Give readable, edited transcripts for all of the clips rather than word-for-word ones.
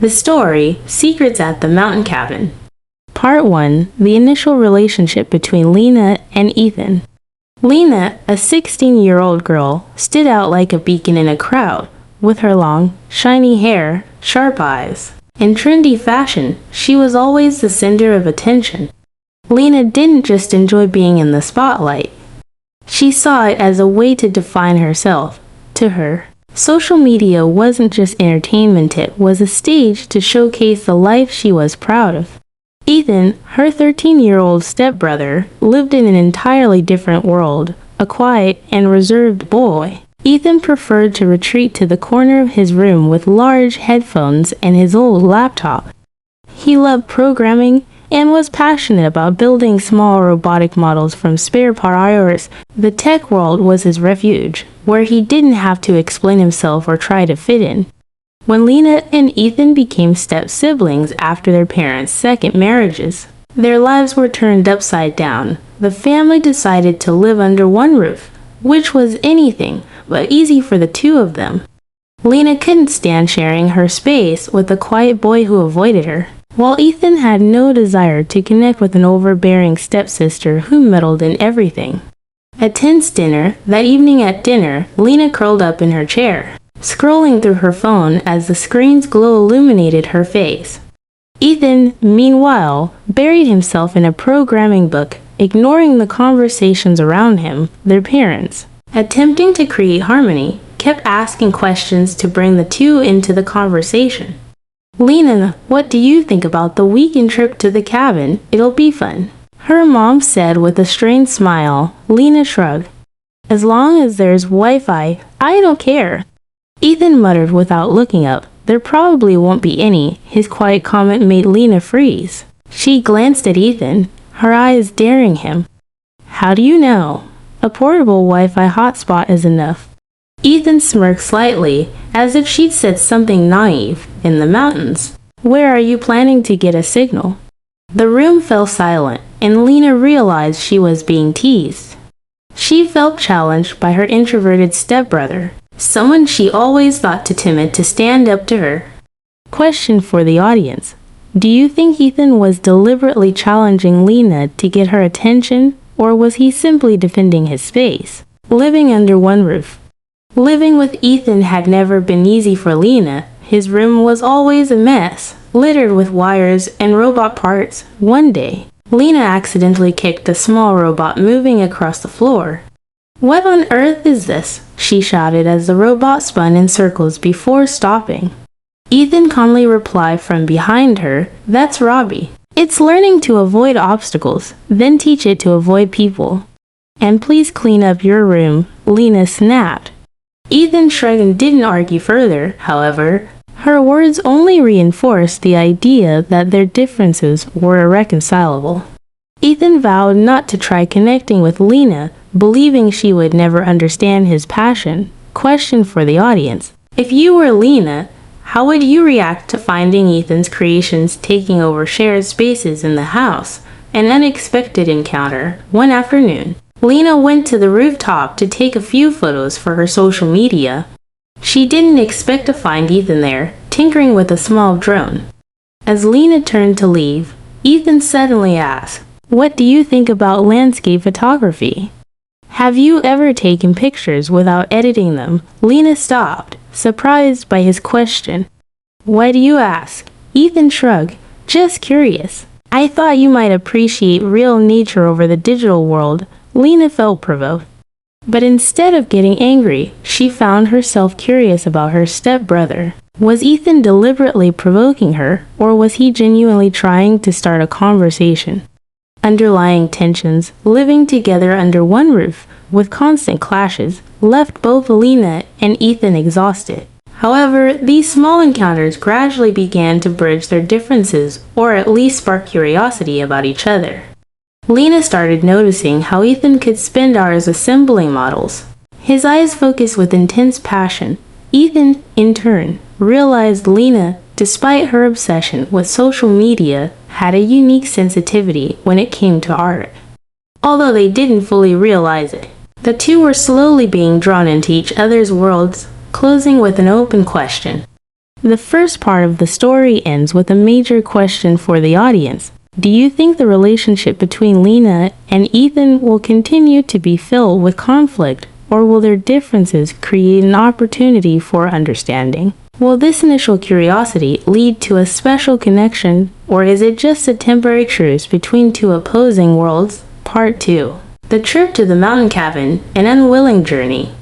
The story, Secrets at the Mountain Cabin. Part 1. The initial relationship between Lena and Ethan. Lena, a 16-year-old girl, stood out like a beacon in a crowd. With her long, shiny hair, sharp eyes, and trendy fashion, she was always the center of attention. Lena didn't just enjoy being in the spotlight. She saw it as a way to define herself. To her, social media wasn't just entertainment, it was a stage to showcase the life she was proud of. Ethan, her 13-year-old stepbrother, lived in an entirely different world, a quiet and reserved boy. Ethan preferred to retreat to the corner of his room with large headphones and his old laptop. He loved programming and was passionate about building small robotic models from spare parts. The tech world was his refuge, where he didn't have to explain himself or try to fit in. When Lena and Ethan became step-siblings after their parents' second marriages, their lives were turned upside down. The family decided to live under one roof, which was anything but easy for the two of them. Lena couldn't stand sharing her space with the quiet boy who avoided her, while Ethan had no desire to connect with an overbearing stepsister who meddled in everything. At tense dinner, that evening at dinner, Lena curled up in her chair, scrolling through her phone as the screen's glow illuminated her face. Ethan, meanwhile, buried himself in a programming book, ignoring the conversations around him. Their parents, attempting to create harmony, kept asking questions to bring the two into the conversation. "Lena, what do you think about the weekend trip to the cabin? It'll be fun," her mom said with a strained smile. Lena shrugged. "As long as there's Wi-Fi, I don't care." Ethan muttered without looking up. "There probably won't be any." His quiet comment made Lena freeze. She glanced at Ethan, her eyes daring him. "How do you know? A portable Wi-Fi hotspot is enough." Ethan smirked slightly, as if she'd said something naive. "In the mountains. Where are you planning to get a signal?" The room fell silent, and Lena realized she was being teased. She felt challenged by her introverted stepbrother, someone she always thought too timid to stand up to her. Question for the audience. Do you think Ethan was deliberately challenging Lena to get her attention, or was he simply defending his space? Living under one roof. Living with Ethan had never been easy for Lena. His room was always a mess, littered with wires and robot parts. One day, Lena accidentally kicked a small robot moving across the floor. "What on earth is this?" she shouted as the robot spun in circles before stopping. Ethan calmly replied from behind her, "That's Robbie. It's learning to avoid obstacles, then teach it to avoid people. And please clean up your room," Lena snapped. Ethan shrugged and didn't argue further. However, her words only reinforced the idea that their differences were irreconcilable. Ethan vowed not to try connecting with Lena, believing she would never understand his passion. Question for the audience. If you were Lena, how would you react to finding Ethan's creations taking over shared spaces in the house? An unexpected encounter. One afternoon, Lena went to the rooftop to take a few photos for her social media. She didn't expect to find Ethan there, tinkering with a small drone. As Lena turned to leave, Ethan suddenly asked, "What do you think about landscape photography? Have you ever taken pictures without editing them?" Lena stopped, surprised by his question. "Why do you ask?" Ethan shrugged. "Just curious. I thought you might appreciate real nature over the digital world." Lena felt provoked. But instead of getting angry, she found herself curious about her stepbrother. Was Ethan deliberately provoking her, or was he genuinely trying to start a conversation? Underlying tensions, living together under one roof, with constant clashes, left both Lena and Ethan exhausted. However, these small encounters gradually began to bridge their differences, or at least spark curiosity about each other. Lena started noticing how Ethan could spend hours assembling models. His eyes focused with intense passion. Ethan, in turn, realized Lena, despite her obsession with social media, had a unique sensitivity when it came to art. Although they didn't fully realize it, the two were slowly being drawn into each other's worlds, closing with an open question. The first part of the story ends with a major question for the audience. Do you think the relationship between Lena and Ethan will continue to be filled with conflict, or will their differences create an opportunity for understanding? Will this initial curiosity lead to a special connection, or is it just a temporary truce between two opposing worlds? Part 2. The trip to the mountain cabin, an unwilling journey.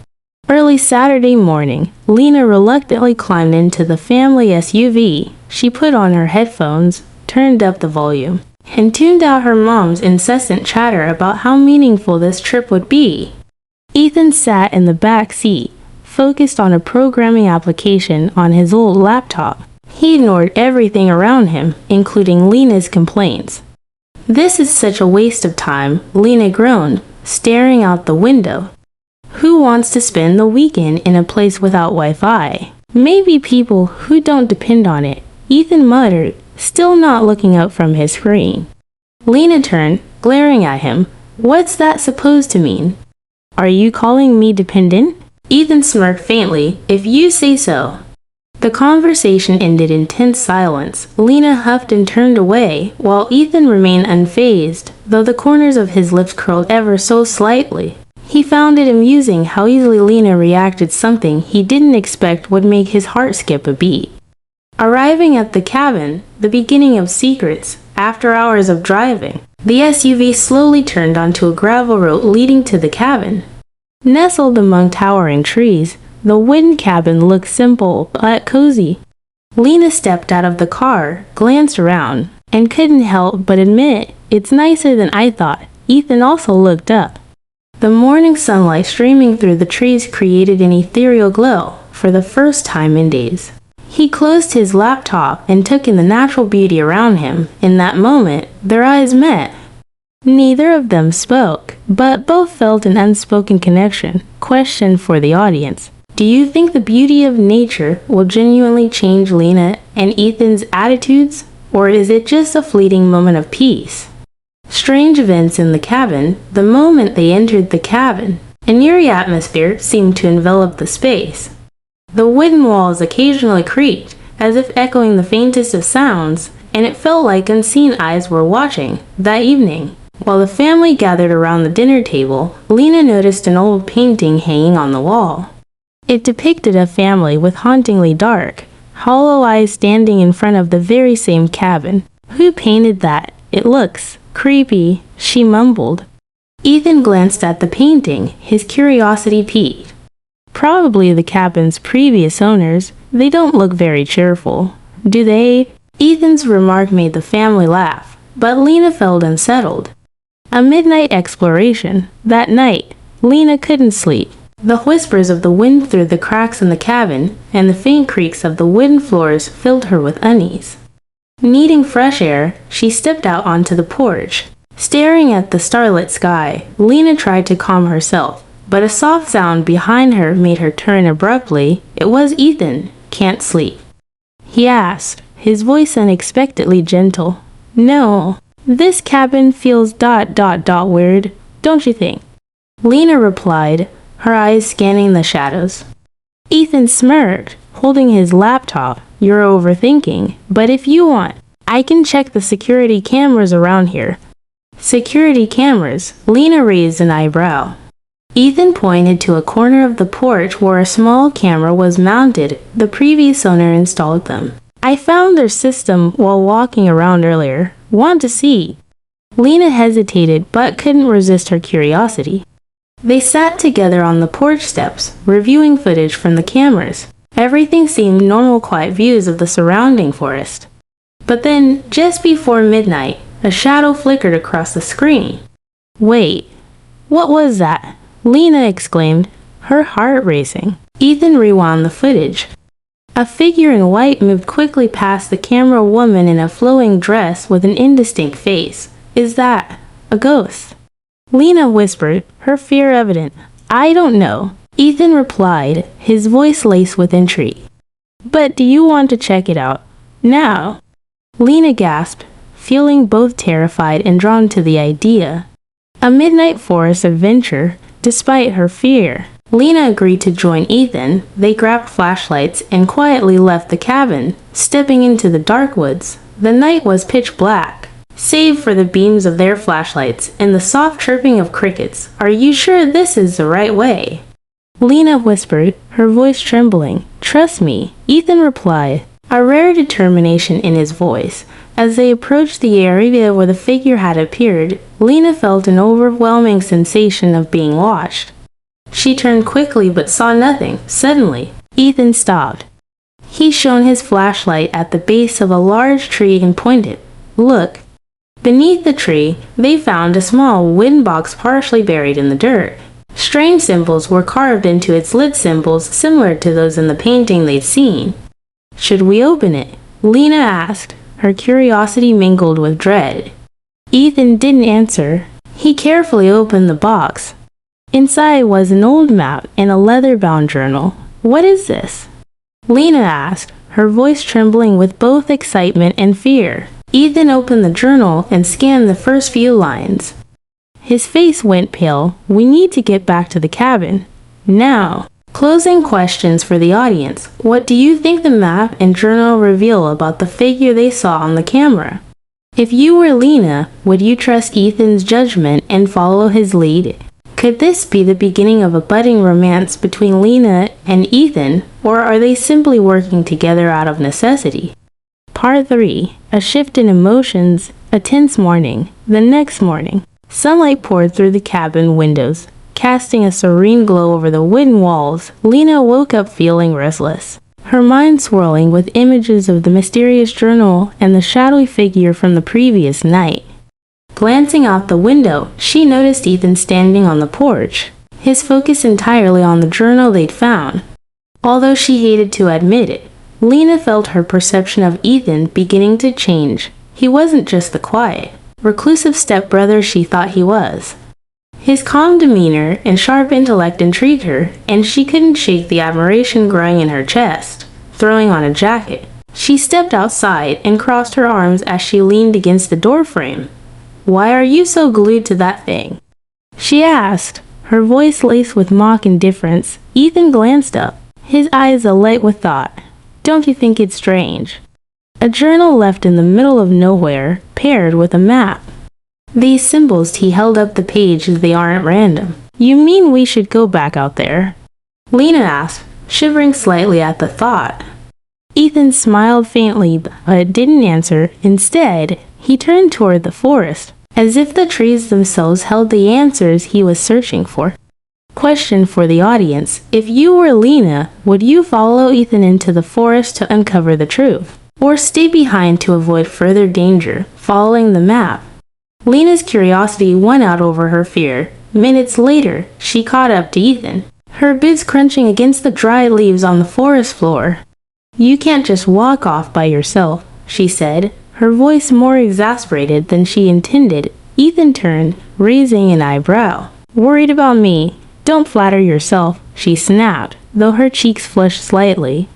Early Saturday morning, Lena reluctantly climbed into the family SUV. She put on her headphones, turned up the volume, and tuned out her mom's incessant chatter about how meaningful this trip would be. Ethan sat in the back seat, focused on a programming application on his old laptop. He ignored everything around him, including Lena's complaints. "This is such a waste of time," Lena groaned, staring out the window. "Who wants to spend the weekend in a place without Wi-Fi? Maybe people who don't depend on it," Ethan muttered, still not looking up from his screen. Lena turned, glaring at him. "What's that supposed to mean? Are you calling me dependent?" Ethan smirked faintly. "If you say so." The conversation ended in tense silence. Lena huffed and turned away, while Ethan remained unfazed, though the corners of his lips curled ever so slightly. He found it amusing how easily Lena reacted to something he didn't expect would make his heart skip a beat. Arriving at the cabin, the beginning of secrets, after hours of driving, the SUV slowly turned onto a gravel road leading to the cabin. Nestled among towering trees, the wooden cabin looked simple but cozy. Lena stepped out of the car, glanced around, and couldn't help but admit, "It's nicer than I thought." Ethan also looked up. The morning sunlight streaming through the trees created an ethereal glow for the first time in days. He closed his laptop and took in the natural beauty around him. In that moment, their eyes met. Neither of them spoke, but both felt an unspoken connection. Question for the audience. Do you think the beauty of nature will genuinely change Lena and Ethan's attitudes, or is it just a fleeting moment of peace? Strange events in the cabin. The moment they entered the cabin, an eerie atmosphere seemed to envelop the space. The wooden walls occasionally creaked, as if echoing the faintest of sounds, and it felt like unseen eyes were watching. That evening, while the family gathered around the dinner table, Lena noticed an old painting hanging on the wall. It depicted a family with hauntingly dark, hollow eyes standing in front of the very same cabin. "Who painted that? It looks creepy," she mumbled. Ethan glanced at the painting, his curiosity piqued. "Probably the cabin's previous owners. They don't look very cheerful, do they?" Ethan's remark made the family laugh, but Lena felt unsettled. A midnight exploration. That night, Lena couldn't sleep. The whispers of the wind through the cracks in the cabin and the faint creaks of the wooden floors filled her with unease. Needing fresh air, she stepped out onto the porch. Staring at the starlit sky, Lena tried to calm herself, but a soft sound behind her made her turn abruptly. It was Ethan. "Can't sleep?" he asked, his voice unexpectedly gentle. "No, this cabin feels ... weird, don't you think?" Lena replied, her eyes scanning the shadows. Ethan smirked, holding his laptop. "You're overthinking, but if you want, I can check the security cameras around here." Security cameras? Lena raised an eyebrow. Ethan pointed to a corner of the porch where a small camera was mounted. The previous owner installed them. "I found their system while walking around earlier. Want to see?" Lena hesitated but couldn't resist her curiosity. They sat together on the porch steps, reviewing footage from the cameras. Everything seemed normal, quiet views of the surrounding forest. But then, just before midnight, a shadow flickered across the screen. "Wait, what was that?" Lena exclaimed, her heart racing. Ethan rewound the footage. A figure in white moved quickly past the camera, a woman in a flowing dress with an indistinct face. "Is that a ghost?" Lena whispered, her fear evident. "I don't know," Ethan replied, his voice laced with intrigue. "But do you want to check it out now?" Lena gasped, feeling both terrified and drawn to the idea. A midnight forest adventure, despite her fear. Lena agreed to join Ethan. They grabbed flashlights and quietly left the cabin, stepping into the dark woods. The night was pitch black, save for the beams of their flashlights and the soft chirping of crickets. "Are you sure this is the right way?" Lena whispered, her voice trembling. "Trust me," Ethan replied, a rare determination in his voice. As they approached the area where the figure had appeared, Lena felt an overwhelming sensation of being watched. She turned quickly but saw nothing. Suddenly, Ethan stopped. He shone his flashlight at the base of a large tree and pointed. "Look." Beneath the tree, they found a small wooden box partially buried in the dirt. Strange symbols were carved into its lid, symbols similar to those in the painting they'd seen. "Should we open it?" Lena asked, her curiosity mingled with dread. Ethan didn't answer. He carefully opened the box. Inside was an old map and a leather-bound journal. "What is this?" Lena asked, her voice trembling with both excitement and fear. Ethan opened the journal and scanned the first few lines. His face went pale. "We need to get back to the cabin. Now." Closing questions for the audience. What do you think the map and journal reveal about the figure they saw on the camera? If you were Lena, would you trust Ethan's judgment and follow his lead? Could this be the beginning of a budding romance between Lena and Ethan, or are they simply working together out of necessity? Part 3. A shift in emotions. A tense morning. The next morning, sunlight poured through the cabin windows, casting a serene glow over the wooden walls. Lena woke up feeling restless, her mind swirling with images of the mysterious journal and the shadowy figure from the previous night. Glancing out the window, she noticed Ethan standing on the porch, his focus entirely on the journal they'd found. Although she hated to admit it, Lena felt her perception of Ethan beginning to change. He wasn't just the quiet, reclusive stepbrother she thought he was. His calm demeanor and sharp intellect intrigued her, and she couldn't shake the admiration growing in her chest. Throwing on a jacket, she stepped outside and crossed her arms as she leaned against the doorframe. "Why are you so glued to that thing?" she asked, her voice laced with mock indifference. Ethan glanced up, his eyes alight with thought. "Don't you think it's strange? A journal left in the middle of nowhere, paired with a map. These symbols," he held up the page, "they aren't random." "You mean we should go back out there?" Lena asked, shivering slightly at the thought. Ethan smiled faintly but didn't answer. Instead, he turned toward the forest, as if the trees themselves held the answers he was searching for. Question for the audience. If you were Lena, would you follow Ethan into the forest to uncover the truth, or stay behind to avoid further danger, following the map? Lena's curiosity won out over her fear. Minutes later, she caught up to Ethan, her boots crunching against the dry leaves on the forest floor. "You can't just walk off by yourself," she said, her voice more exasperated than she intended. Ethan turned, raising an eyebrow. "Worried about me? Don't flatter yourself," she snapped, though her cheeks flushed slightly.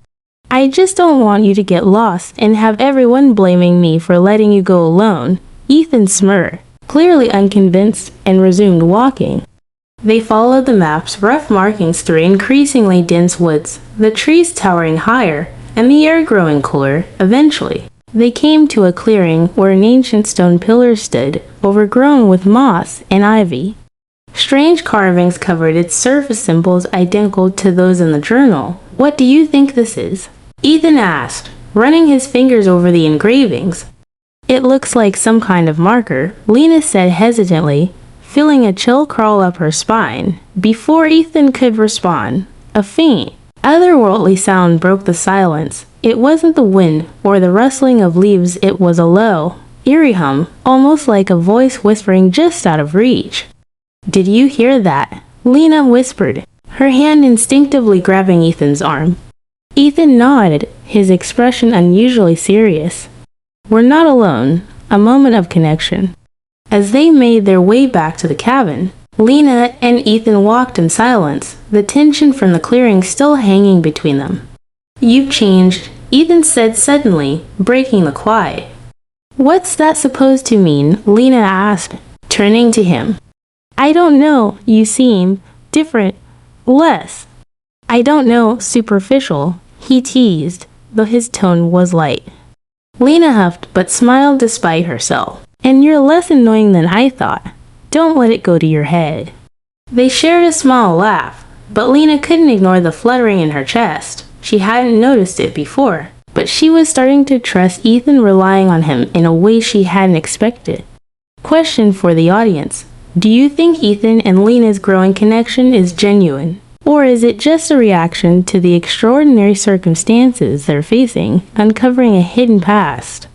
"I just don't want you to get lost and have everyone blaming me for letting you go alone." Ethan smirked, clearly unconvinced, and resumed walking. They followed the map's rough markings through increasingly dense woods, the trees towering higher and the air growing cooler. Eventually, they came to a clearing where an ancient stone pillar stood, overgrown with moss and ivy. Strange carvings covered its surface, symbols identical to those in the journal. "What do you think this is?" Ethan asked, running his fingers over the engravings. "It looks like some kind of marker," Lena said hesitantly, feeling a chill crawl up her spine. Before Ethan could respond, a faint, otherworldly sound broke the silence. It wasn't the wind or the rustling of leaves, it was a low, eerie hum, almost like a voice whispering just out of reach. "Did you hear that?" Lena whispered, her hand instinctively grabbing Ethan's arm. Ethan nodded, his expression unusually serious. "We're not alone." A moment of connection. As they made their way back to the cabin, Lena and Ethan walked in silence, the tension from the clearing still hanging between them. "You've changed," Ethan said suddenly, breaking the quiet. "What's that supposed to mean?" Lena asked, turning to him. "I don't know. You seem different. Less. I don't know, superficial, he teased, though his tone was light. Lena huffed but smiled despite herself. And you're less annoying than I thought. Don't let it go to your head. They shared a small laugh, but Lena couldn't ignore the fluttering in her chest. She hadn't noticed it before, but she was starting to trust Ethan, relying on him in a way she hadn't expected. Question for the audience. Do you think Ethan and Lena's growing connection is genuine? Or is it just a reaction to the extraordinary circumstances they're facing, uncovering a hidden past?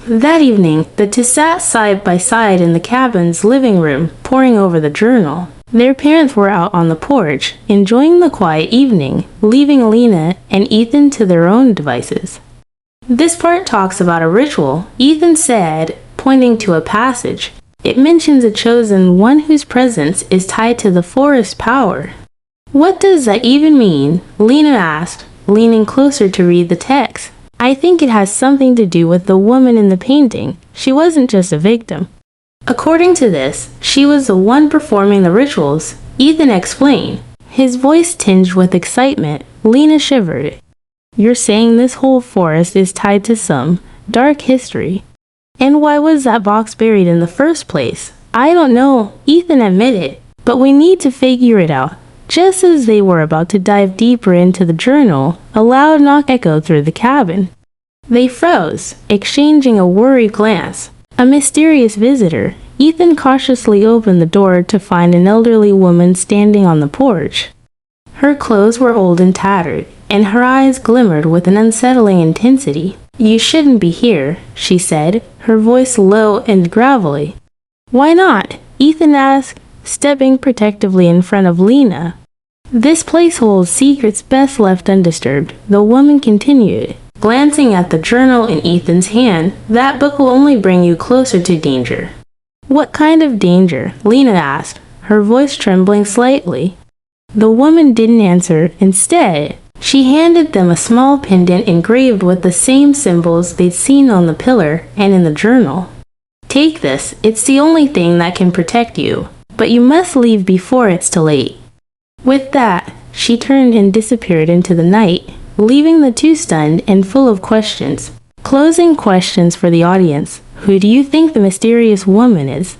That evening, the two sat side by side in the cabin's living room, poring over the journal. Their parents were out on the porch, enjoying the quiet evening, leaving Lena and Ethan to their own devices. This part talks about a ritual, Ethan said, pointing to a passage. It mentions a chosen one whose presence is tied to the forest power. What does that even mean? Lena asked, leaning closer to read the text. I think it has something to do with the woman in the painting. She wasn't just a victim. According to this, she was the one performing the rituals, Ethan explained, his voice tinged with excitement. Lena shivered. You're saying this whole forest is tied to some dark history? And why was that box buried in the first place? I don't know, Ethan admitted, but we need to figure it out. Just as they were about to dive deeper into the journal, a loud knock echoed through the cabin. They froze, exchanging a worried glance. A mysterious visitor. Ethan cautiously opened the door to find an elderly woman standing on the porch. Her clothes were old and tattered, and her eyes glimmered with an unsettling intensity. You shouldn't be here, she said, her voice low and gravelly. Why not? Ethan asked, stepping protectively in front of Lena. This place holds secrets best left undisturbed, the woman continued, glancing at the journal in Ethan's hand. That book will only bring you closer to danger. What kind of danger? Lena asked, her voice trembling slightly. The woman didn't answer. Instead, she handed them a small pendant engraved with the same symbols they'd seen on the pillar and in the journal. Take this, it's the only thing that can protect you. But you must leave before it's too late. With that, she turned and disappeared into the night, leaving the two stunned and full of questions. Closing questions for the audience. Who do you think the mysterious woman is?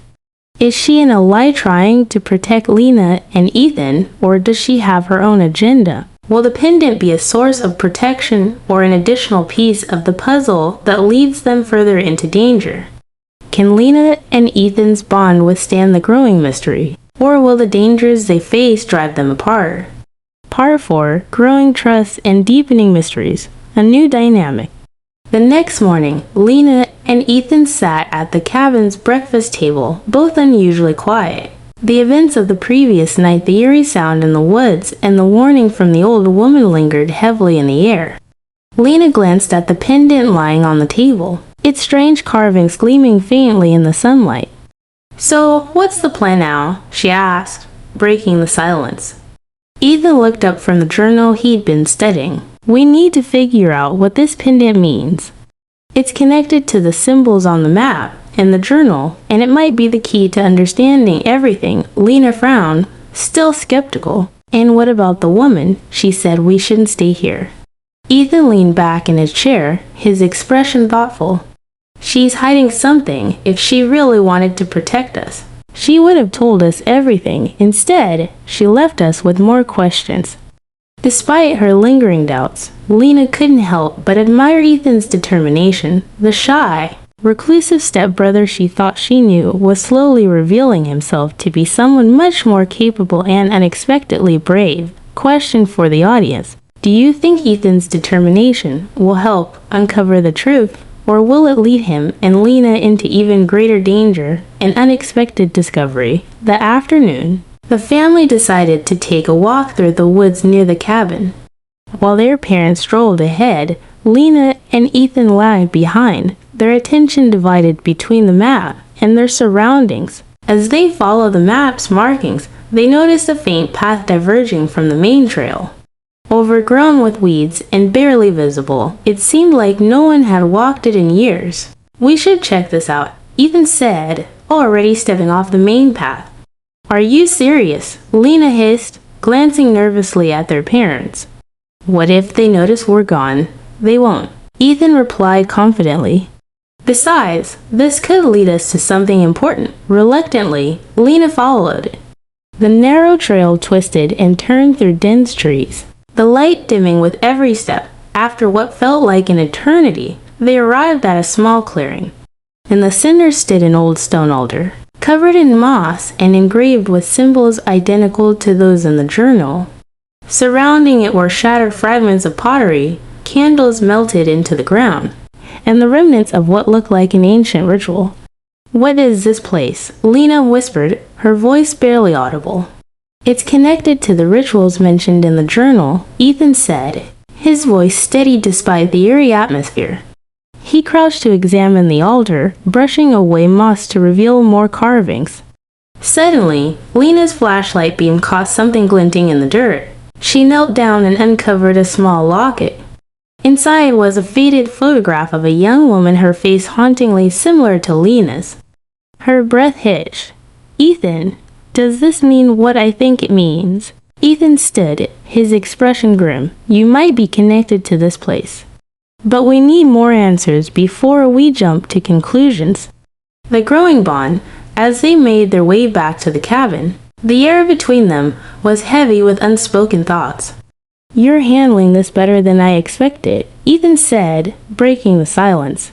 Is she in a lie trying to protect Lena and Ethan, or does she have her own agenda? Will the pendant be a source of protection or an additional piece of the puzzle that leads them further into danger? Can Lena and Ethan's bond withstand the growing mystery, or will the dangers they face drive them apart? Part 4. Growing trust and deepening mysteries. A new dynamic. The next morning, Lena and Ethan sat at the cabin's breakfast table, both unusually quiet. The events of the previous night, the eerie sound in the woods, and the warning from the old woman lingered heavily in the air. Lena glanced at the pendant lying on the table, its strange carvings gleaming faintly in the sunlight. So, what's the plan now? She asked, breaking the silence. Ethan looked up from the journal he'd been studying. We need to figure out what this pendant means. It's connected to the symbols on the map and the journal, and it might be the key to understanding everything. Lena frowned, still skeptical. And what about the woman? She said we shouldn't stay here. Ethan leaned back in his chair, his expression thoughtful. She's hiding something. If she really wanted to protect us, she would have told us everything. Instead, she left us with more questions. Despite her lingering doubts, Lena couldn't help but admire Ethan's determination. The shy, reclusive stepbrother she thought she knew was slowly revealing himself to be someone much more capable and unexpectedly brave. Question for the audience. Do you think Ethan's determination will help uncover the truth, or will it lead him and Lena into even greater danger and unexpected discovery? That afternoon, the family decided to take a walk through the woods near the cabin. While their parents strolled ahead, Lena and Ethan lagged behind, their attention divided between the map and their surroundings. As they followed the map's markings, they noticed a faint path diverging from the main trail. Overgrown with weeds and barely visible, it seemed like no one had walked it in years. We should check this out, Ethan said, already stepping off the main path. Are you serious? Lena hissed, glancing nervously at their parents. What if they notice we're gone? They won't, Ethan replied confidently. Besides, this could lead us to something important. Reluctantly, Lena followed. The narrow trail twisted and turned through dense trees, the light dimming with every step. After what felt like an eternity, they arrived at a small clearing. In the center stood an old stone altar, covered in moss and engraved with symbols identical to those in the journal. Surrounding it were shattered fragments of pottery, candles melted into the ground, and the remnants of what looked like an ancient ritual. What is this place? Lena whispered, her voice barely audible. It's connected to the rituals mentioned in the journal, Ethan said, his voice steady despite the eerie atmosphere. He crouched to examine the altar, brushing away moss to reveal more carvings. Suddenly, Lena's flashlight beam caught something glinting in the dirt. She knelt down and uncovered a small locket. Inside was a faded photograph of a young woman, her face hauntingly similar to Lena's. Her breath hitched. Ethan, does this mean what I think it means? Ethan stood, his expression grim. You might be connected to this place. But we need more answers before we jump to conclusions. The growing bond, as they made their way back to the cabin, the air between them was heavy with unspoken thoughts. You're handling this better than I expected, Ethan said, breaking the silence.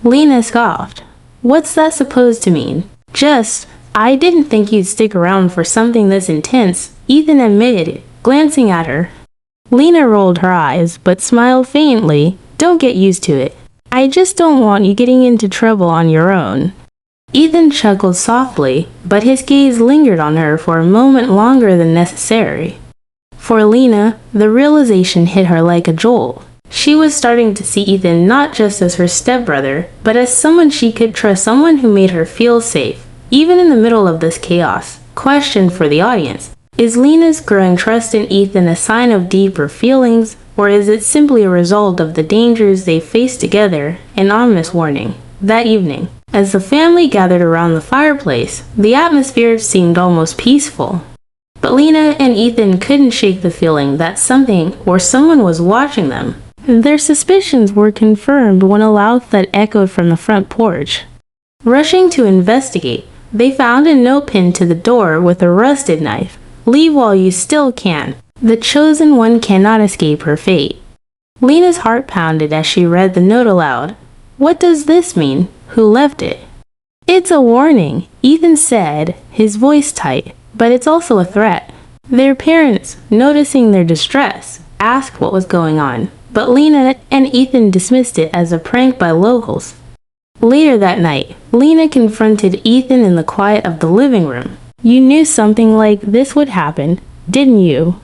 Lena scoffed. What's that supposed to mean? Just, I didn't think you'd stick around for something this intense, Ethan admitted, glancing at her. Lena rolled her eyes, but smiled faintly. Don't get used to it. I just don't want you getting into trouble on your own. Ethan chuckled softly, but his gaze lingered on her for a moment longer than necessary. For Lena, the realization hit her like a jolt. She was starting to see Ethan not just as her stepbrother, but as someone she could trust, someone who made her feel safe, even in the middle of this chaos. Question for the audience. Is Lena's growing trust in Ethan a sign of deeper feelings, or is it simply a result of the dangers they faced together? An ominous warning. That evening, as the family gathered around the fireplace, the atmosphere seemed almost peaceful. But Lena and Ethan couldn't shake the feeling that something or someone was watching them. Their suspicions were confirmed when a loud thud echoed from the front porch. Rushing to investigate, they found a note pinned to the door with a rusted knife. Leave while you still can. The chosen one cannot escape her fate. Lena's heart pounded as she read the note aloud. What does this mean? Who left it? It's a warning, Ethan said, his voice tight, but it's also a threat. Their parents, noticing their distress, asked what was going on, but Lena and Ethan dismissed it as a prank by locals. Later that night, Lena confronted Ethan in the quiet of the living room. You knew something like this would happen, didn't you?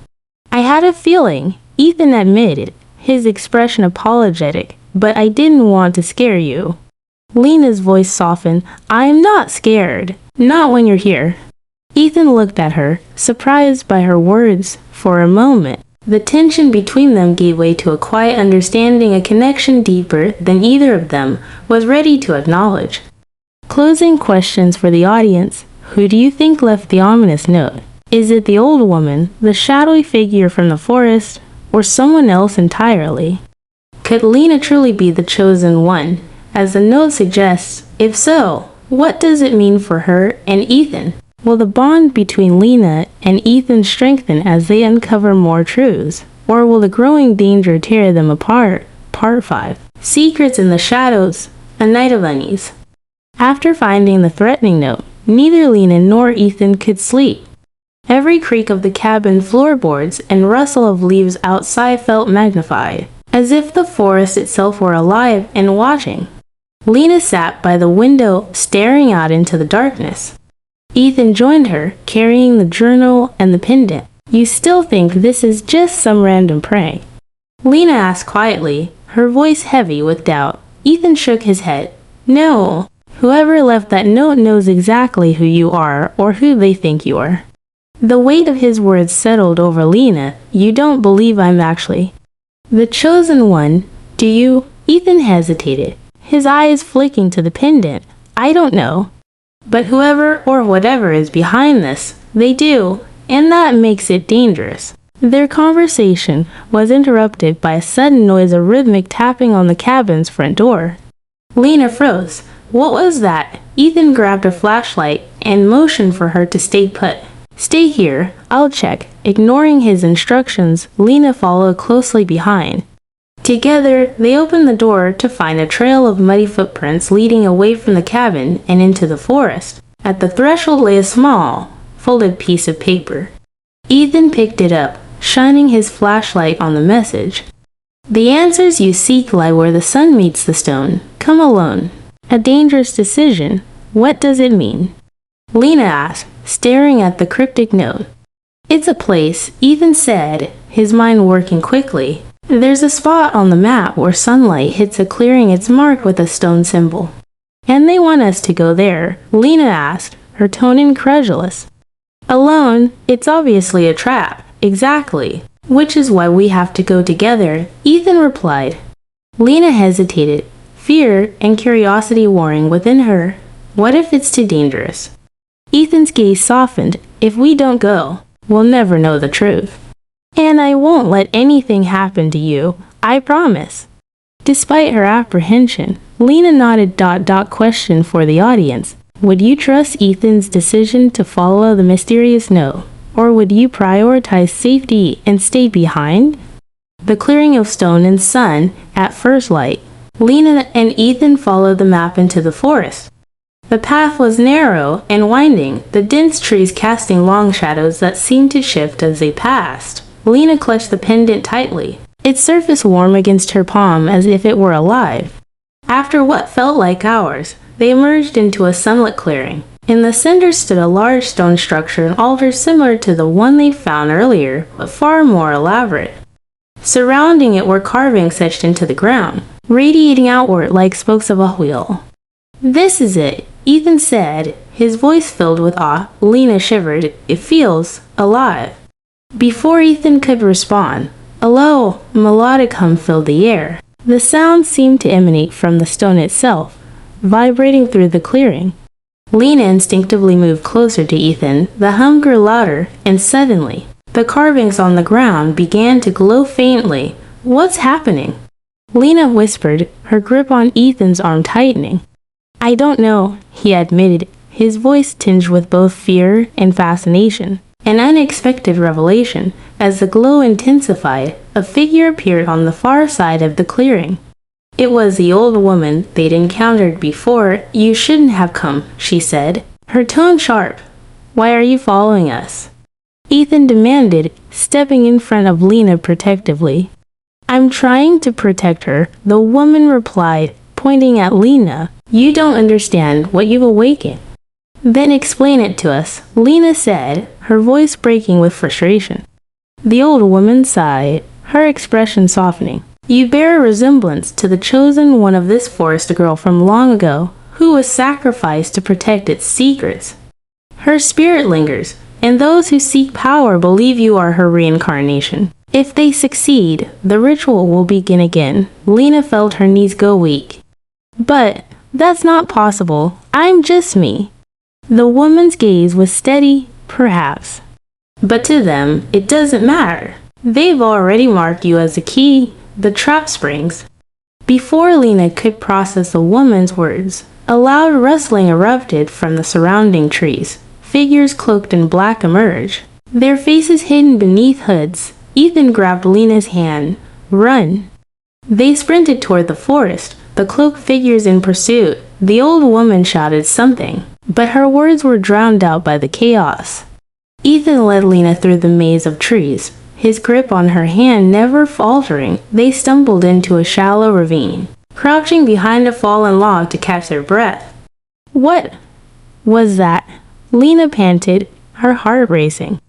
I had a feeling, Ethan admitted, his expression apologetic, but I didn't want to scare you. Lena's voice softened. I am not scared. Not when you're here. Ethan looked at her, surprised by her words. For a moment, the tension between them gave way to a quiet understanding, a connection deeper than either of them was ready to acknowledge. Closing questions for the audience. Who do you think left the ominous note? Is it the old woman, the shadowy figure from the forest, or someone else entirely? Could Lena truly be the chosen one, as the note suggests? If so, what does it mean for her and Ethan? Will the bond between Lena and Ethan strengthen as they uncover more truths? Or will the growing danger tear them apart? Part 5. Secrets in the Shadows, a night of unease. After finding the threatening note, neither Lena nor Ethan could sleep. Every creak of the cabin floorboards and rustle of leaves outside felt magnified, as if the forest itself were alive and watching. Lena sat by the window, staring out into the darkness. Ethan joined her, carrying the journal and the pendant. You still think this is just some random prank? Lena asked quietly, her voice heavy with doubt. Ethan shook his head. No. Whoever left that note knows exactly who you are, or who they think you are. The weight of his words settled over Lena. You don't believe I'm actually the chosen one, do you? Ethan hesitated, his eyes flicking to the pendant. I don't know. But whoever or whatever is behind this, they do. and that makes it dangerous. Their conversation was interrupted by a sudden noise of rhythmic tapping on the cabin's front door. Lena froze. What was that? Ethan grabbed a flashlight and motioned for her to stay put. Stay here, I'll check. Ignoring his instructions, Lena followed closely behind. Together, they opened the door to find a trail of muddy footprints leading away from the cabin and into the forest. At the threshold lay a small, folded piece of paper. Ethan picked it up, shining his flashlight on the message. The answers you seek lie where the sun meets the stone. Come alone. A dangerous decision. What does it mean? Lena asked, staring at the cryptic note. It's a place, Ethan said, his mind working quickly. There's a spot on the map where sunlight hits a clearing. It's marked with a stone symbol. And they want us to go there, Lena asked, her tone incredulous. Alone, it's obviously a trap. Exactly. Which is why we have to go together, Ethan replied. Lena hesitated, fear and curiosity warring within her. What if it's too dangerous? Ethan's gaze softened. If we don't go, we'll never know the truth. And I won't let anything happen to you, I promise. Despite her apprehension, Lena nodded question for the audience. Would you trust Ethan's decision to follow the mysterious note? Or would you prioritize safety and stay behind? The clearing of stone and sun at first light. Lena and Ethan followed the map into the forest. The path was narrow and winding, the dense trees casting long shadows that seemed to shift as they passed. Lena clutched the pendant tightly, its surface warm against her palm as if it were alive. After what felt like hours, they emerged into a sunlit clearing. In the center stood a large stone structure, an altar similar to the one they found earlier, but far more elaborate. Surrounding it were carvings etched into the ground, radiating outward like spokes of a wheel. This is it, Ethan said, his voice filled with awe. Lena shivered. It feels alive. Before Ethan could respond, a low, melodic hum filled the air. The sound seemed to emanate from the stone itself, vibrating through the clearing. Lena instinctively moved closer to Ethan. The hum grew louder, and suddenly, the carvings on the ground began to glow faintly. What's happening? Lena whispered, her grip on Ethan's arm tightening. I don't know, he admitted, his voice tinged with both fear and fascination. An unexpected revelation. As the glow intensified, a figure appeared on the far side of the clearing. It was the old woman they'd encountered before. You shouldn't have come, she said, her tone sharp. Why are you following us? Ethan demanded, stepping in front of Lena protectively. I'm trying to protect her, the woman replied, pointing at Lena. You don't understand what you've awakened. Then explain it to us, Lena said, her voice breaking with frustration. The old woman sighed, her expression softening. You bear a resemblance to the chosen one of this forest girl from long ago, who was sacrificed to protect its secrets. Her spirit lingers, and those who seek power believe you are her reincarnation. If they succeed, the ritual will begin again. Lena felt her knees go weak. But that's not possible. I'm just me. The woman's gaze was steady, perhaps. But to them, it doesn't matter. They've already marked you as a key. The trap springs. Before Lena could process the woman's words, a loud rustling erupted from the surrounding trees. Figures cloaked in black emerged, their faces hidden beneath hoods. Ethan grabbed Lena's hand. Run! They sprinted toward the forest, the cloaked figures in pursuit. The old woman shouted something, but her words were drowned out by the chaos. Ethan led Lena through the maze of trees, his grip on her hand never faltering. They stumbled into a shallow ravine, crouching behind a fallen log to catch their breath. What was that? Lena panted, her heart racing.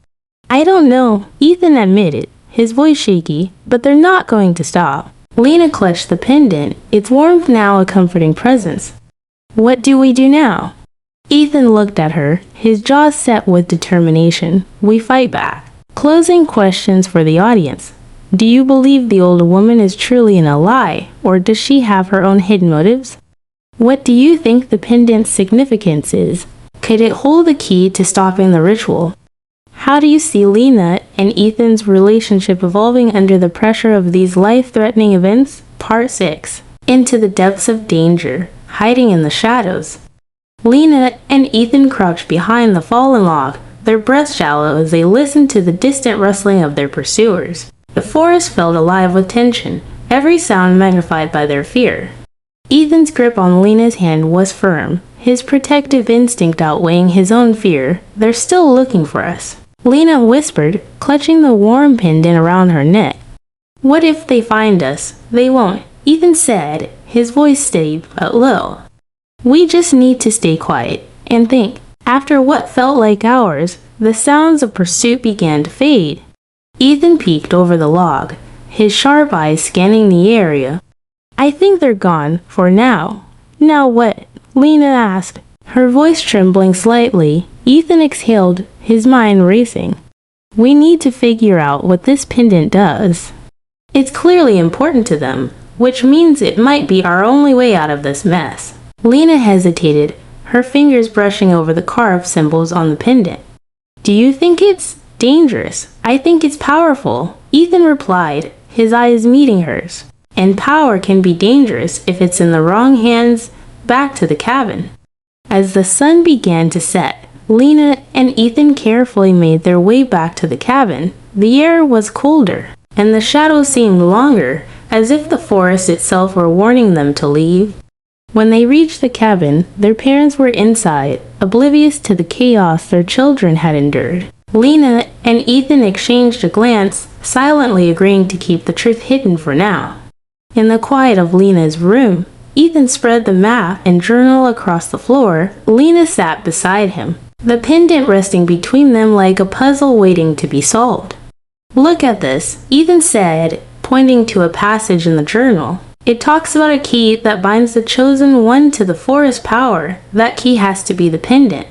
I don't know, Ethan admitted, his voice shaky, but they're not going to stop. Lena clutched the pendant, its warmth now a comforting presence. What do we do now? Ethan looked at her, his jaw set with determination. We fight back. Closing questions for the audience. Do you believe the old woman is truly in a lie, or does she have her own hidden motives? What do you think the pendant's significance is? Could it hold the key to stopping the ritual? How do you see Lena and Ethan's relationship evolving under the pressure of these life-threatening events? Part 6. Into the depths of danger, hiding in the shadows. Lena and Ethan crouched behind the fallen log, their breaths shallow as they listened to the distant rustling of their pursuers. The forest felt alive with tension, every sound magnified by their fear. Ethan's grip on Lena's hand was firm, his protective instinct outweighing his own fear. "They're still looking for us," Lena whispered, clutching the warm pendant around her neck. "What if they find us?" "They won't," Ethan said, his voice steady but low. "We just need to stay quiet and think." After what felt like hours, the sounds of pursuit began to fade. Ethan peeked over the log, his sharp eyes scanning the area. "I think they're gone, for now." "Now what?" Lena asked, her voice trembling slightly. Ethan exhaled, his mind racing. "We need to figure out what this pendant does. It's clearly important to them, which means it might be our only way out of this mess." Lena hesitated, her fingers brushing over the carved symbols on the pendant. "Do you think it's dangerous?" "I think it's powerful," Ethan replied, his eyes meeting hers. "And power can be dangerous if it's in the wrong hands." Back to the cabin. As the sun began to set, Lena and Ethan carefully made their way back to the cabin. The air was colder, and the shadows seemed longer, as if the forest itself were warning them to leave. When they reached the cabin, their parents were inside, oblivious to the chaos their children had endured. Lena and Ethan exchanged a glance, silently agreeing to keep the truth hidden for now. In the quiet of Lena's room, Ethan spread the map and journal across the floor. Lena sat beside him, the pendant resting between them like a puzzle waiting to be solved. "Look at this," Ethan said, pointing to a passage in the journal. "It talks about a key that binds the chosen one to the forest power. That key has to be the pendant."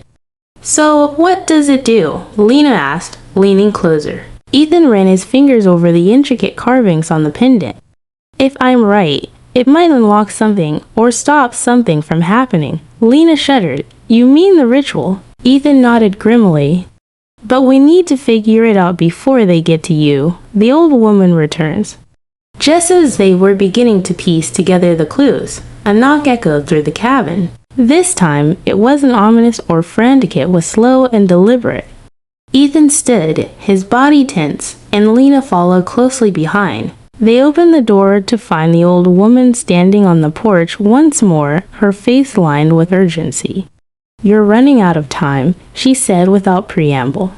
"So, what does it do?" Lena asked, leaning closer. Ethan ran his fingers over the intricate carvings on the pendant. "If I'm right, it might unlock something or stop something from happening." Lena shuddered. "You mean the ritual?" Ethan nodded grimly. "But we need to figure it out before they get to you," the old woman returns. Just as they were beginning to piece together the clues, a knock echoed through the cabin. This time, it wasn't ominous or frantic, it was slow and deliberate. Ethan stood, his body tense, and Lena followed closely behind. They opened the door to find the old woman standing on the porch once more, her face lined with urgency. "You're running out of time," she said without preamble.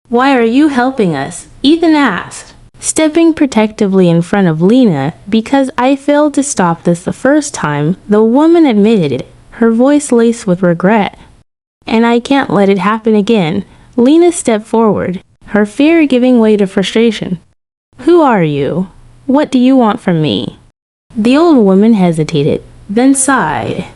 "Why are you helping us?" Ethan asked, stepping protectively in front of Lena. "Because I failed to stop this the first time," the woman admitted it, her voice laced with regret. "And I can't let it happen again." Lena stepped forward, her fear giving way to frustration. "Who are you? What do you want from me?" The old woman hesitated, then sighed.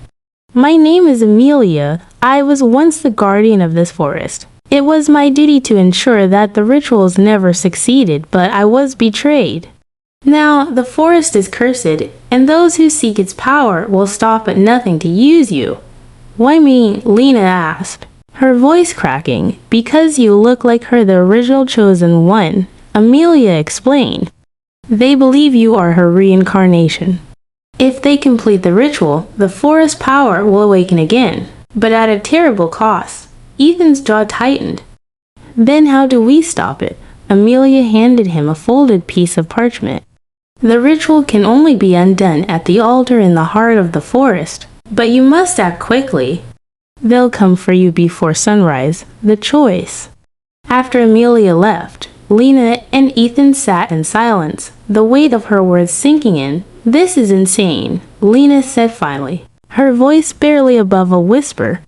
"My name is Amelia. I was once the guardian of this forest. It was my duty to ensure that the rituals never succeeded, but I was betrayed. Now the forest is cursed, and those who seek its power will stop at nothing to use you." "Why me?" Lena asked, her voice cracking. "Because you look like her, the original chosen one," Amelia explained. "They believe you are her reincarnation. If they complete the ritual, the forest power will awaken again, but at a terrible cost." Ethan's jaw tightened. "Then how do we stop it?" Amelia handed him a folded piece of parchment. "The ritual can only be undone at the altar in the heart of the forest, but you must act quickly. They'll come for you before sunrise. The choice." After Amelia left, Lena and Ethan sat in silence, the weight of her words sinking in. "This is insane," Lena said finally, her voice barely above a whisper.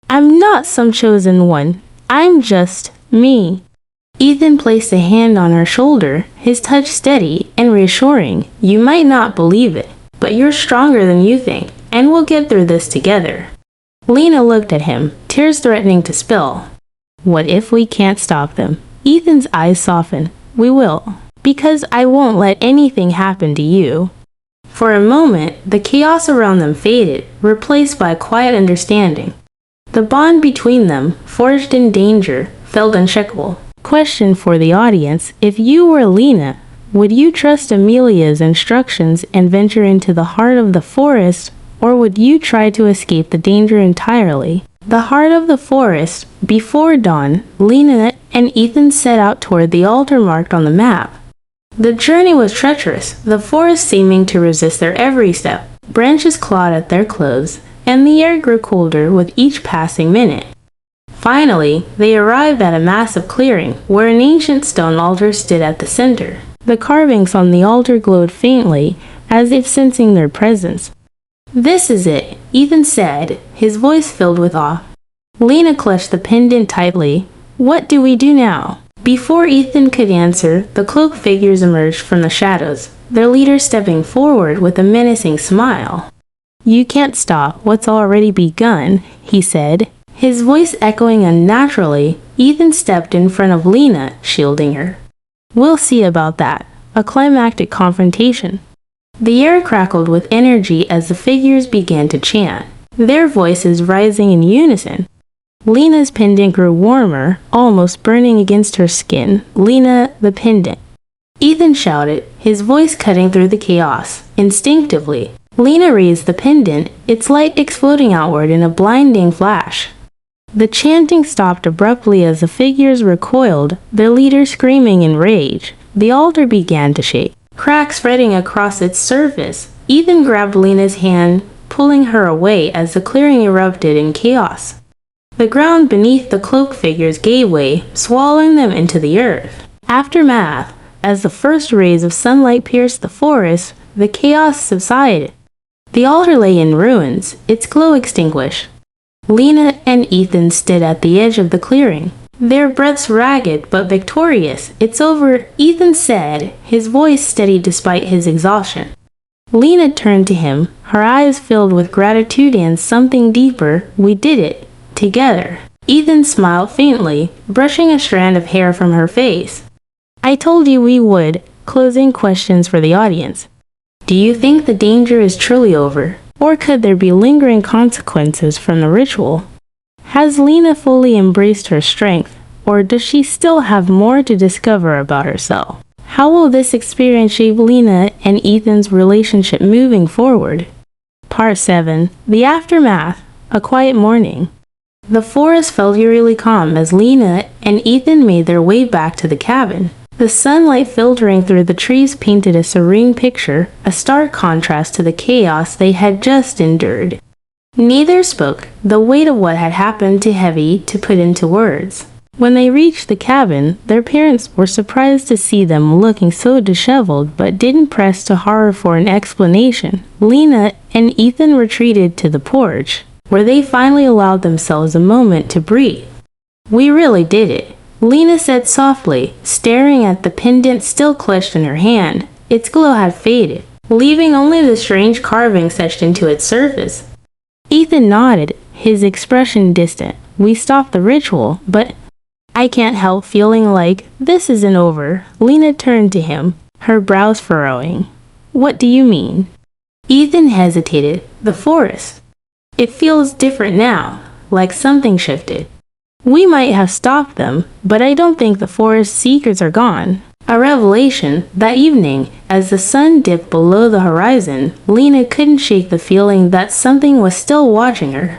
"I'm not some chosen one. I'm just me." Ethan placed a hand on her shoulder, his touch steady and reassuring. "You might not believe it, but you're stronger than you think, and we'll get through this together." Lena looked at him, tears threatening to spill. "What if we can't stop them?" Ethan's eyes softened. "We will, because I won't let anything happen to you." For a moment, the chaos around them faded, replaced by a quiet understanding. The bond between them, forged in danger, felt unshakable. Question for the audience: if you were Lena, would you trust Amelia's instructions and venture into the heart of the forest, or would you try to escape the danger entirely? The heart of the forest. Before dawn, Lena and Ethan set out toward the altar marked on the map. The journey was treacherous, the forest seeming to resist their every step. Branches clawed at their clothes, and the air grew colder with each passing minute. Finally, they arrived at a massive clearing, where an ancient stone altar stood at the center. The carvings on the altar glowed faintly, as if sensing their presence. "This is it," Ethan said, his voice filled with awe. Lena clutched the pendant tightly. "What do we do now?" Before Ethan could answer, the cloaked figures emerged from the shadows, their leader stepping forward with a menacing smile. "You can't stop what's already begun," he said, his voice echoing unnaturally. Ethan stepped in front of Lena, shielding her. "We'll see about that." A climactic confrontation. The air crackled with energy as the figures began to chant, their voices rising in unison. Lena's pendant grew warmer, almost burning against her skin. "Lena, the pendant!" Ethan shouted, his voice cutting through the chaos. Instinctively, Lena raised the pendant, its light exploding outward in a blinding flash. The chanting stopped abruptly as the figures recoiled, their leader screaming in rage. The altar began to shake, cracks spreading across its surface. Ethan grabbed Lena's hand, pulling her away as the clearing erupted in chaos. The ground beneath the cloaked figures gave way, swallowing them into the earth. Aftermath. As the first rays of sunlight pierced the forest, the chaos subsided. The altar lay in ruins, its glow extinguished. Lena and Ethan stood at the edge of the clearing, their breaths ragged but victorious. "It's over," Ethan said, his voice steady despite his exhaustion. Lena turned to him, her eyes filled with gratitude and something deeper. "We did it. Together." Ethan smiled faintly, brushing a strand of hair from her face. "I told you we would." Closing questions for the audience. Do you think the danger is truly over? Or could there be lingering consequences from the ritual? Has Lena fully embraced her strength, or does she still have more to discover about herself? How will this experience shape Lena and Ethan's relationship moving forward? Part 7. The Aftermath. A quiet morning. The forest felt eerily calm as Lena and Ethan made their way back to the cabin. The sunlight filtering through the trees painted a serene picture, a stark contrast to the chaos they had just endured. Neither spoke, the weight of what had happened too heavy to put into words. When they reached the cabin, their parents were surprised to see them looking so disheveled, but didn't press too hard for an explanation. Lena and Ethan retreated to the porch, where they finally allowed themselves a moment to breathe. "We really did it," Lena said softly, staring at the pendant still clutched in her hand. Its glow had faded, leaving only the strange carvings etched into its surface. Ethan nodded, his expression distant. "We stopped the ritual, but I can't help feeling like this isn't over." Lena turned to him, her brows furrowing. "What do you mean?" Ethan hesitated. "The forest. It feels different now, like something shifted. We might have stopped them, but I don't think the forest seekers are gone." A revelation. That evening, as the sun dipped below the horizon, Lena couldn't shake the feeling that something was still watching her.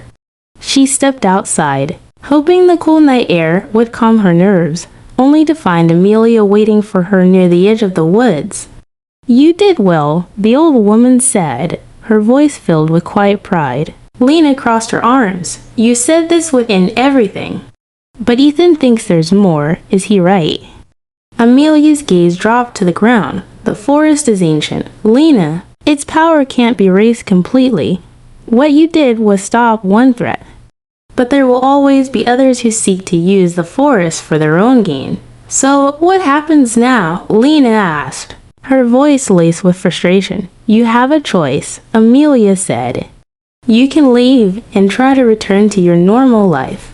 She stepped outside, hoping the cool night air would calm her nerves, only to find Amelia waiting for her near the edge of the woods. "You did well," the old woman said, her voice filled with quiet pride. Lena crossed her arms. "You said this would end everything. But Ethan thinks there's more. Is he right?" Amelia's gaze dropped to the ground. "The forest is ancient, Lena. Its power can't be erased completely. What you did was stop one threat. But there will always be others who seek to use the forest for their own gain. So what happens now?" Lena asked, her voice laced with frustration. "You have a choice," Amelia said. "You can leave and try to return to your normal life.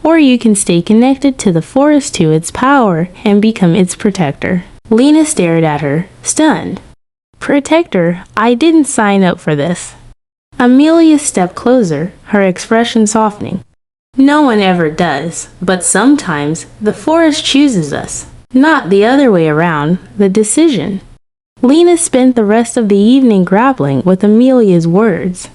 Or you can stay connected to the forest, to its power, and become its protector." Lena stared at her, stunned. "Protector? I didn't sign up for this." Amelia stepped closer, her expression softening. No one ever does, but sometimes the forest chooses us, not the other way around, the decision. Lena spent the rest of the evening grappling with Amelia's words.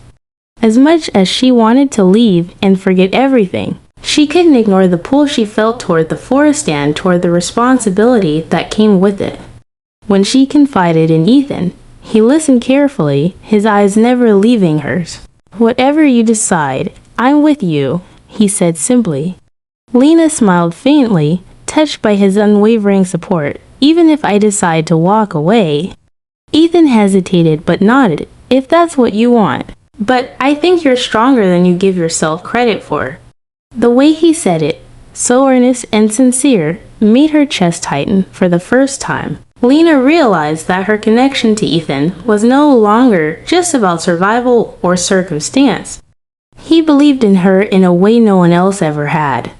As much as she wanted to leave and forget everything, she couldn't ignore the pull she felt toward the forest and toward the responsibility that came with it. When she confided in Ethan, he listened carefully, his eyes never leaving hers. "Whatever you decide, I'm with you," he said simply. Lena smiled faintly, touched by his unwavering support. "Even if I decide to walk away." Ethan hesitated but nodded. "If that's what you want. But I think you're stronger than you give yourself credit for." The way he said it, so earnest and sincere, made her chest tighten for the first time. Lena realized that her connection to Ethan was no longer just about survival or circumstance. He believed in her in a way no one else ever had.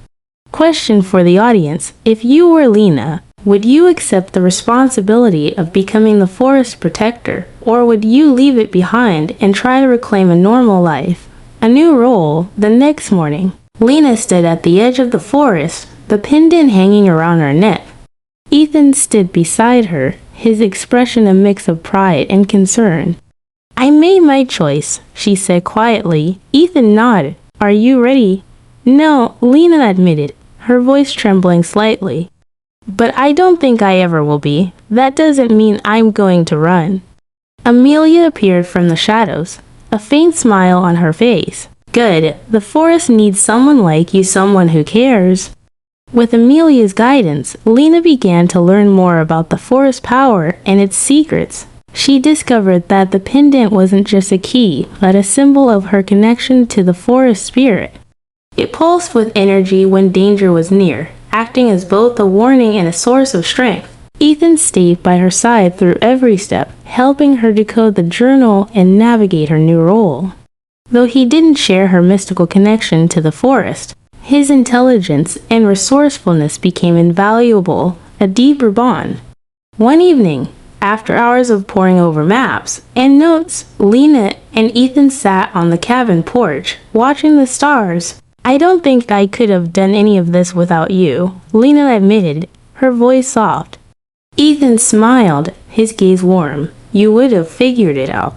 Question for the audience: if you were Lena, would you accept the responsibility of becoming the forest protector, or would you leave it behind and try to reclaim a normal life? A new role. The next morning, Lena stood at the edge of the forest, the pendant hanging around her neck. Ethan stood beside her, his expression a mix of pride and concern. "I made my choice," she said quietly. Ethan nodded. "Are you ready?" "No," Lena admitted, her voice trembling slightly. "But I don't think I ever will be. That doesn't mean I'm going to run." Amelia appeared from the shadows, a faint smile on her face. "Good. The forest needs someone like you, someone who cares." With Amelia's guidance, Lena began to learn more about the forest's power and its secrets. She discovered that the pendant wasn't just a key, but a symbol of her connection to the forest spirit. It pulsed with energy when danger was near, acting as both a warning and a source of strength. Ethan stayed by her side through every step, helping her decode the journal and navigate her new role. Though he didn't share her mystical connection to the forest, his intelligence and resourcefulness became invaluable, a deeper bond. One evening, after hours of poring over maps and notes, Lena and Ethan sat on the cabin porch, watching the stars. "I don't think I could have done any of this without you," Lena admitted, her voice soft. Ethan smiled, his gaze warm. "You would have figured it out.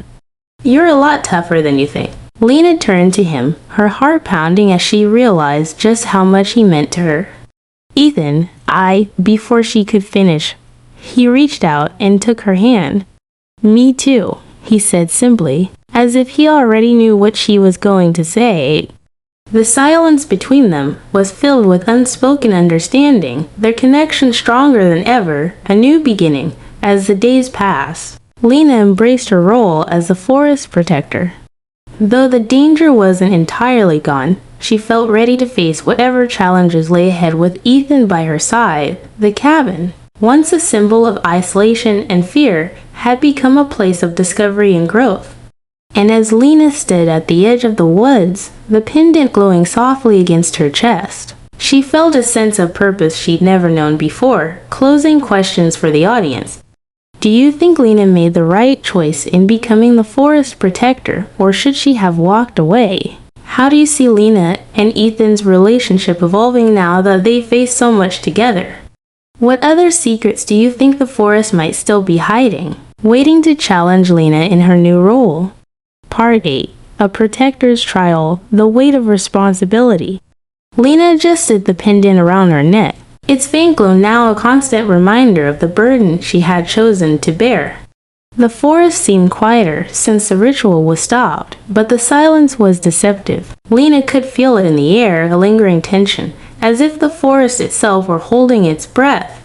You're a lot tougher than you think." Lena turned to him, her heart pounding as she realized just how much he meant to her. "Ethan, before she could finish, he reached out and took her hand. "Me too," he said simply, as if he already knew what she was going to say. The silence between them was filled with unspoken understanding, their connection stronger than ever, a new beginning. As the days passed, Lena embraced her role as the forest protector. Though the danger wasn't entirely gone, she felt ready to face whatever challenges lay ahead with Ethan by her side. The cabin, once a symbol of isolation and fear, had become a place of discovery and growth. And as Lena stood at the edge of the woods, the pendant glowing softly against her chest, she felt a sense of purpose she'd never known before. Closing questions for the audience. Do you think Lena made the right choice in becoming the forest protector, or should she have walked away? How do you see Lena and Ethan's relationship evolving now that they face so much together? What other secrets do you think the forest might still be hiding, waiting to challenge Lena in her new role? Part 8. A Protector's Trial, the Weight of Responsibility. Lena adjusted the pendant around her neck, its faint glow now a constant reminder of the burden she had chosen to bear. The forest seemed quieter since the ritual was stopped, but the silence was deceptive. Lena could feel it in the air, a lingering tension, as if the forest itself were holding its breath.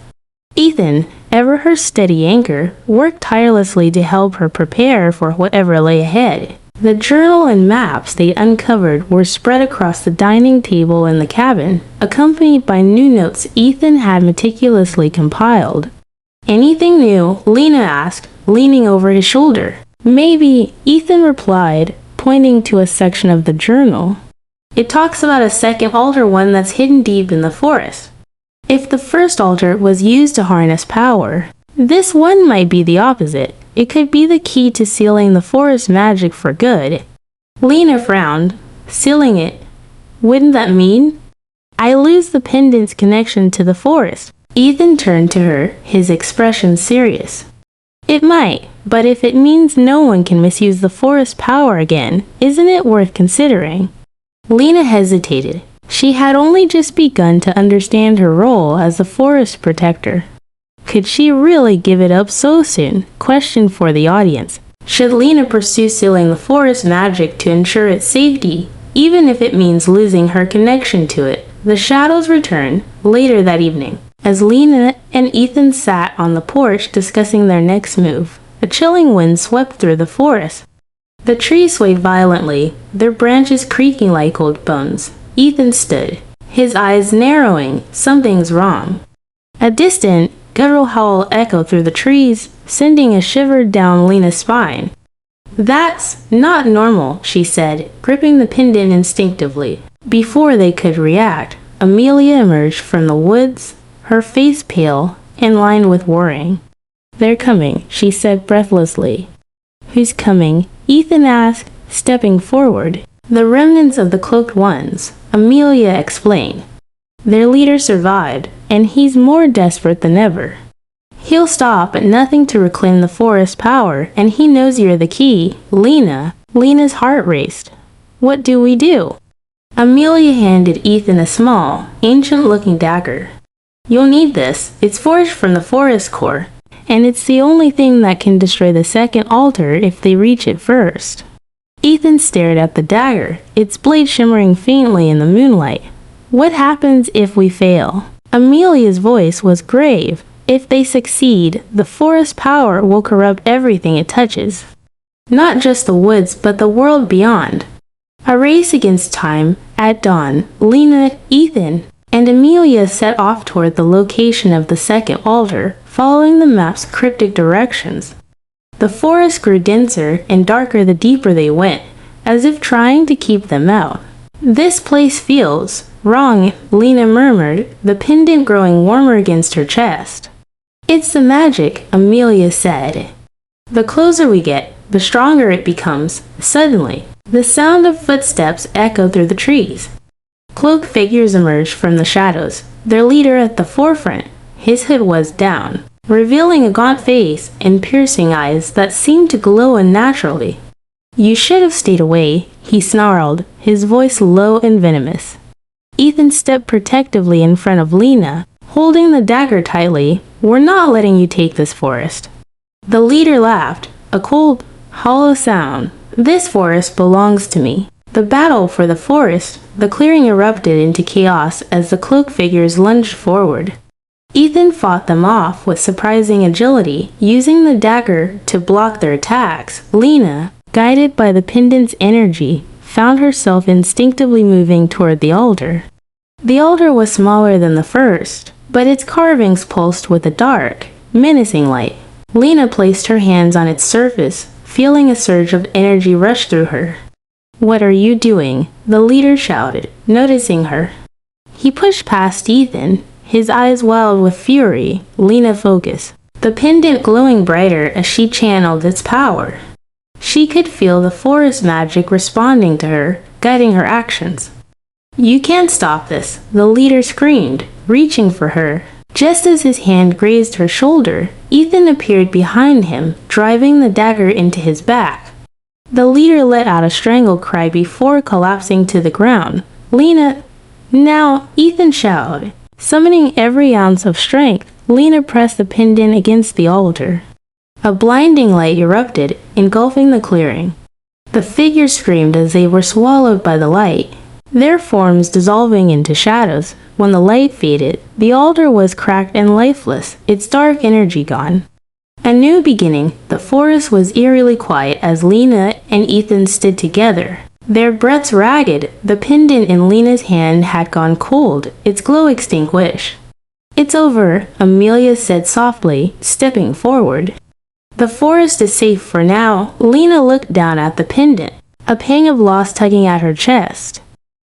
Ethan, ever her steady anchor, worked tirelessly to help her prepare for whatever lay ahead. The journal and maps they uncovered were spread across the dining table in the cabin, accompanied by new notes Ethan had meticulously compiled. "Anything new?" Lena asked, leaning over his shoulder. "Maybe," Ethan replied, pointing to a section of the journal. "It talks about a second altar, one that's hidden deep in the forest. If the first altar was used to harness power, this one might be the opposite. It could be the key to sealing the forest magic for good." Lena frowned. "Sealing it? Wouldn't that mean I lose the pendant's connection to the forest? Ethan turned to her, his expression serious. It might, but if it means no one can misuse the forest power again, isn't it worth considering? Lena hesitated. She had only just begun to understand her role as the forest protector. Could she really give it up so soon? Question for the audience. Should Lena pursue sealing the forest magic to ensure its safety, even if it means losing her connection to it? The shadows returned later that evening, as Lena and Ethan sat on the porch discussing their next move. A chilling wind swept through the forest. The trees swayed violently, their branches creaking like old bones. Ethan stood, his eyes narrowing. Something's wrong. A distant, guttural howl echoed through the trees, sending a shiver down Lena's spine. That's not normal, she said, gripping the pendant instinctively. Before they could react, Amelia emerged from the woods, her face pale and lined with worrying. They're coming, she said breathlessly. Who's coming? Ethan asked, stepping forward. The remnants of the cloaked ones, Amelia explained. Their leader survived, and he's more desperate than ever. He'll stop at nothing to reclaim the forest power, and he knows you're the key. Lena's heart raced. What do we do? Amelia handed Ethan a small, ancient-looking dagger. You'll need this. It's forged from the forest core, and it's the only thing that can destroy the second altar if they reach it first. Ethan stared at the dagger, its blade shimmering faintly in the moonlight. What happens if we fail? Amelia's voice was grave. If they succeed, the forest power will corrupt everything it touches. Not just the woods, but the world beyond. A race against time. At dawn, Lena, Ethan, and Amelia set off toward the location of the second altar, following the map's cryptic directions. The forest grew denser and darker the deeper they went, as if trying to keep them out. This place feels wrong, Lena murmured, the pendant growing warmer against her chest. It's the magic, Amelia said. The closer we get, the stronger it becomes. Suddenly, the sound of footsteps echoed through the trees. Cloaked figures emerged from the shadows, their leader at the forefront. His hood was down, revealing a gaunt face and piercing eyes that seemed to glow unnaturally. You should have stayed away, he snarled, his voice low and venomous. Ethan stepped protectively in front of Lena, holding the dagger tightly. We're not letting you take this forest. The leader laughed, a cold, hollow sound. This forest belongs to me. The battle for the forest. The clearing erupted into chaos as the cloaked figures lunged forward. Ethan fought them off with surprising agility, using the dagger to block their attacks. Lena, guided by the pendant's energy, found herself instinctively moving toward the altar. The altar was smaller than the first, but its carvings pulsed with a dark, menacing light. Lena placed her hands on its surface, feeling a surge of energy rush through her. What are you doing? The leader shouted, noticing her. He pushed past Ethan, his eyes wild with fury. Lena focused, the pendant glowing brighter as she channeled its power. She could feel the forest magic responding to her, guiding her actions. You can't stop this, the leader screamed, reaching for her. Just as his hand grazed her shoulder, Ethan appeared behind him, driving the dagger into his back. The leader let out a strangled cry before collapsing to the ground. Lena, now, Ethan shouted. Summoning every ounce of strength, Lena pressed the pendant against the altar. A blinding light erupted, engulfing the clearing. The figures screamed as they were swallowed by the light, their forms dissolving into shadows. When the light faded, the altar was cracked and lifeless, its dark energy gone. A new beginning. The forest was eerily quiet as Lena and Ethan stood together, their breaths ragged. The pendant in Lena's hand had gone cold, its glow extinguished. It's over, Amelia said softly, stepping forward. The forest is safe for now. Lena looked down at the pendant, a pang of loss tugging at her chest.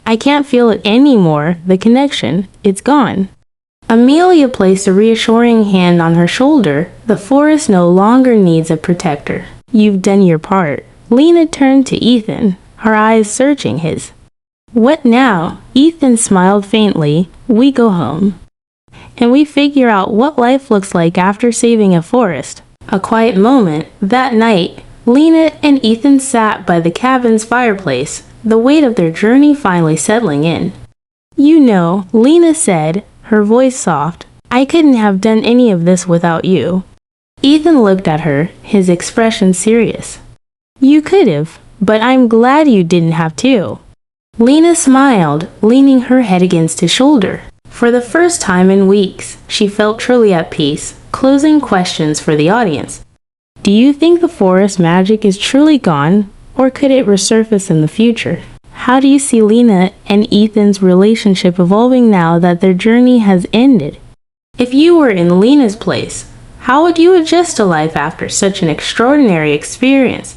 I can't feel it anymore, the connection, it's gone. Amelia placed a reassuring hand on her shoulder. The forest no longer needs a protector. You've done your part. Lena turned to Ethan, her eyes searching his. What now? Ethan smiled faintly. We go home. And we figure out what life looks like after saving a forest. A quiet moment. That night, Lena and Ethan sat by the cabin's fireplace, the weight of their journey finally settling in. You know, Lena said, her voice soft, I couldn't have done any of this without you. Ethan looked at her, his expression serious. You could have, but I'm glad you didn't have to. Lena smiled, leaning her head against his shoulder. For the first time in weeks, she felt truly at peace. Closing questions for the audience. Do you think the forest magic is truly gone, or could it resurface in the future? How do you see Lena and Ethan's relationship evolving now that their journey has ended? If you were in Lena's place, how would you adjust to life after such an extraordinary experience?